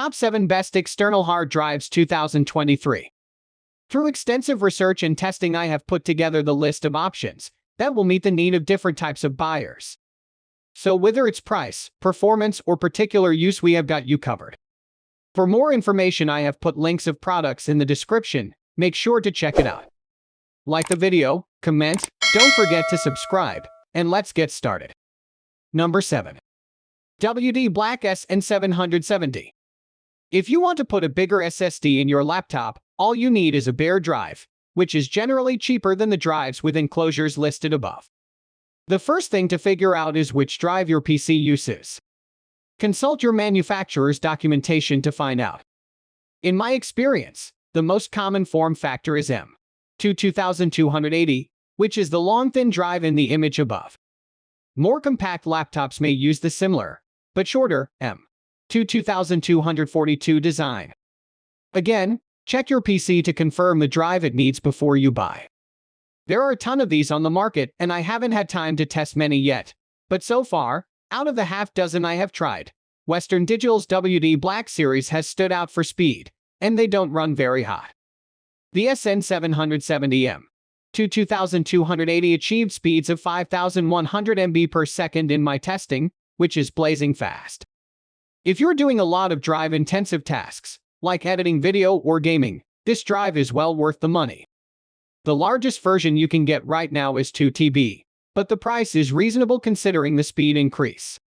Top 7 Best External Hard Drives 2023. Through extensive research and testing, I have put together the list of options that will meet the need of different types of buyers. So whether it's price, performance, or particular use, we have got you covered. For more information, I have put links of products in the description. Make sure to check it out. Like the video, comment, don't forget to subscribe, and let's get started. Number 7. WD Black SN770. If you want to put a bigger SSD in your laptop, all you need is a bare drive, which is generally cheaper than the drives with enclosures listed above. The first thing to figure out is which drive your PC uses. Consult your manufacturer's documentation to find out. In my experience, the most common form factor is M.2 2280, which is the long thin drive in the image above. More compact laptops may use the similar, but shorter, M.2 2242 design. Again, check your PC to confirm the drive it needs before you buy. There are a ton of these on the market, and I haven't had time to test many yet, but so far, out of the half dozen I have tried, Western Digital's WD Black series has stood out for speed, and they don't run very hot. The SN770M.2 2280 achieved speeds of 5100 MB per second in my testing, which is blazing fast. If you're doing a lot of drive-intensive tasks, like editing video or gaming, this drive is well worth the money. The largest version you can get right now is 2 TB, but the price is reasonable considering the speed increase.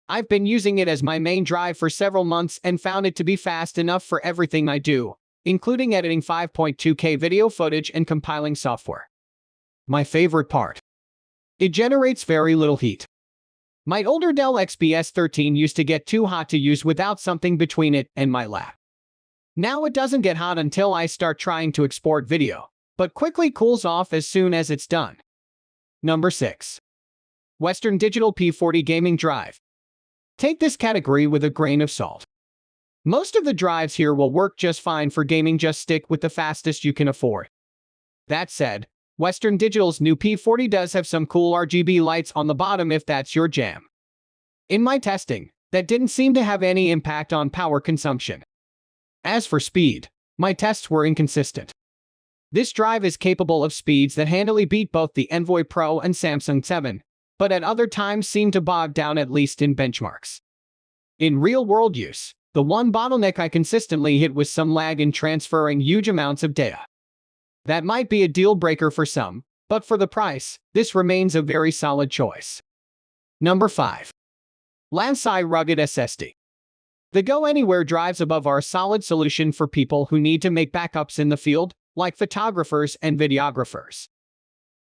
I've been using it as my main drive for several months and found it to be fast enough for everything I do, including editing 5.2K video footage and compiling software. My favorite part. It generates very little heat. My older Dell XPS 13 used to get too hot to use without something between it and my lap. Now it doesn't get hot until I start trying to export video, but quickly cools off as soon as it's done. Number 6. Western Digital P40 Gaming Drive. Take this category with a grain of salt. Most of the drives here will work just fine for gaming, just stick with the fastest you can afford. That said, Western Digital's new P40 does have some cool RGB lights on the bottom if that's your jam. In my testing, that didn't seem to have any impact on power consumption. As for speed, my tests were inconsistent. This drive is capable of speeds that handily beat both the Envoy Pro and Samsung 7, but at other times seem to bog down, at least in benchmarks. In real-world use, the one bottleneck I consistently hit was some lag in transferring huge amounts of data. That might be a deal breaker for some, but for the price, this remains a very solid choice. Number 5. Lian Li Rugged SSD. The Go Anywhere drives above are a solid solution for people who need to make backups in the field, like photographers and videographers.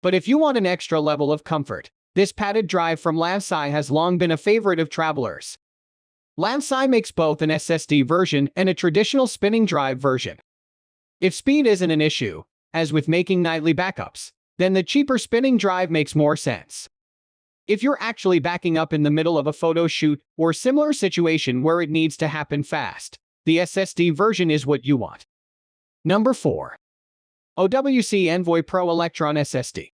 But if you want an extra level of comfort, this padded drive from Lian Li has long been a favorite of travelers. Lian Li makes both an SSD version and a traditional spinning drive version. If speed isn't an issue, as with making nightly backups, then the cheaper spinning drive makes more sense. If you're actually backing up in the middle of a photo shoot or similar situation where it needs to happen fast, the SSD version is what you want. Number 4. OWC Envoy Pro Electron SSD.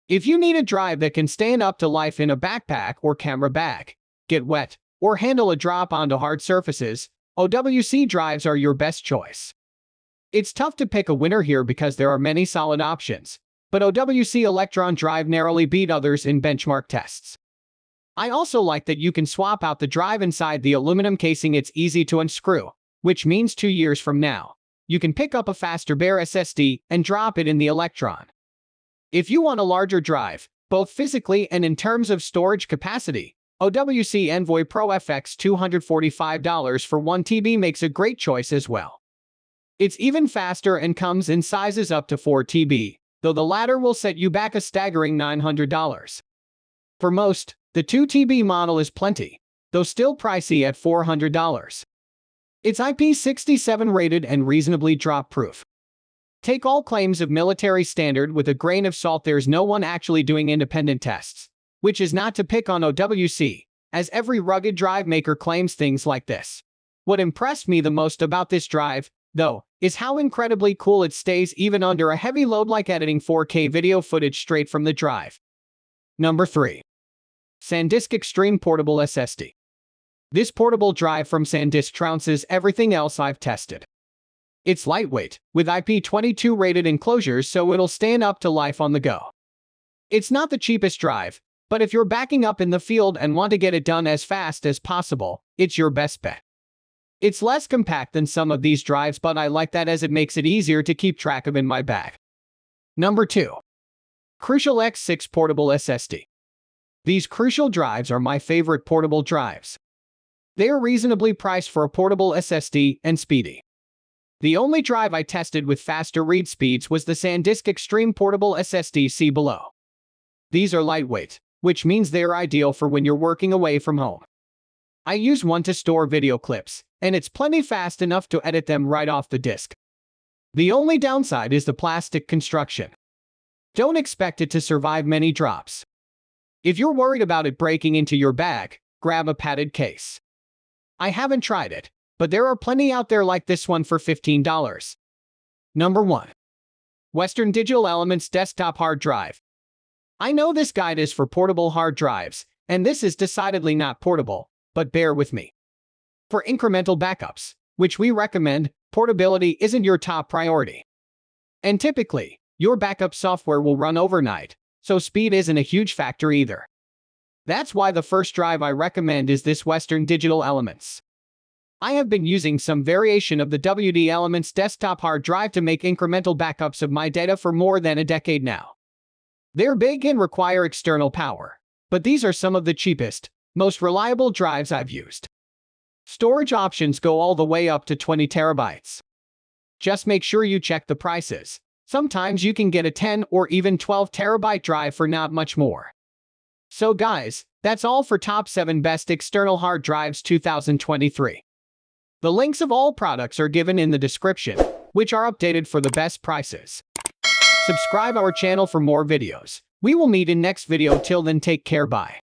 If you need a drive that can stand up to life in a backpack or camera bag, get wet, or handle a drop onto hard surfaces, OWC drives are your best choice. It's tough to pick a winner here because there are many solid options, but OWC Electron drive narrowly beat others in benchmark tests. I also like that you can swap out the drive inside the aluminum casing. It's easy to unscrew, which means 2 years from now, you can pick up a faster bare SSD and drop it in the Electron. If you want a larger drive, both physically and in terms of storage capacity, OWC Envoy Pro FX $245 for 1 TB makes a great choice as well. It's even faster and comes in sizes up to 4 TB, though the latter will set you back a staggering $900. For most, the 2 TB model is plenty, though still pricey at $400. It's IP67 rated and reasonably drop-proof. Take all claims of military standard with a grain of salt. There's no one actually doing independent tests, which is not to pick on OWC, as every rugged drive maker claims things like this. What impressed me the most about this drive, though, is how incredibly cool it stays even under a heavy load like editing 4K video footage straight from the drive. Number 3. SanDisk Extreme Portable SSD. This portable drive from SanDisk trounces everything else I've tested. It's lightweight, with IP22 rated enclosures so it'll stand up to life on the go. It's not the cheapest drive, but if you're backing up in the field and want to get it done as fast as possible, it's your best bet. It's less compact than some of these drives, but I like that as it makes it easier to keep track of in my bag. Number 2. Crucial X6 Portable SSD. These Crucial drives are my favorite portable drives. They are reasonably priced for a portable SSD and speedy. The only drive I tested with faster read speeds was the SanDisk Extreme Portable SSD. See below. These are lightweight, which means they are ideal for when you're working away from home. I use one to store video clips, and it's plenty fast enough to edit them right off the disk. The only downside is the plastic construction. Don't expect it to survive many drops. If you're worried about it breaking into your bag, grab a padded case. I haven't tried it, but there are plenty out there like this one for $15. Number 1. Western Digital Elements Desktop Hard Drive. I know this guide is for portable hard drives, and this is decidedly not portable, but bear with me. For incremental backups, which we recommend, portability isn't your top priority. And typically, your backup software will run overnight, so speed isn't a huge factor either. That's why the first drive I recommend is this Western Digital Elements. I have been using some variation of the WD Elements desktop hard drive to make incremental backups of my data for more than a decade now. They're big and require external power, but these are some of the cheapest, most reliable drives I've used. Storage options go all the way up to 20 terabytes. Just make sure you check the prices. Sometimes you can get a 10 or even 12 terabyte drive for not much more. So guys, that's all for Top 7 Best External Hard Drives 2023. The links of all products are given in the description, which are updated for the best prices. Subscribe our channel for more videos. We will meet in next video. Till then, take care. Bye.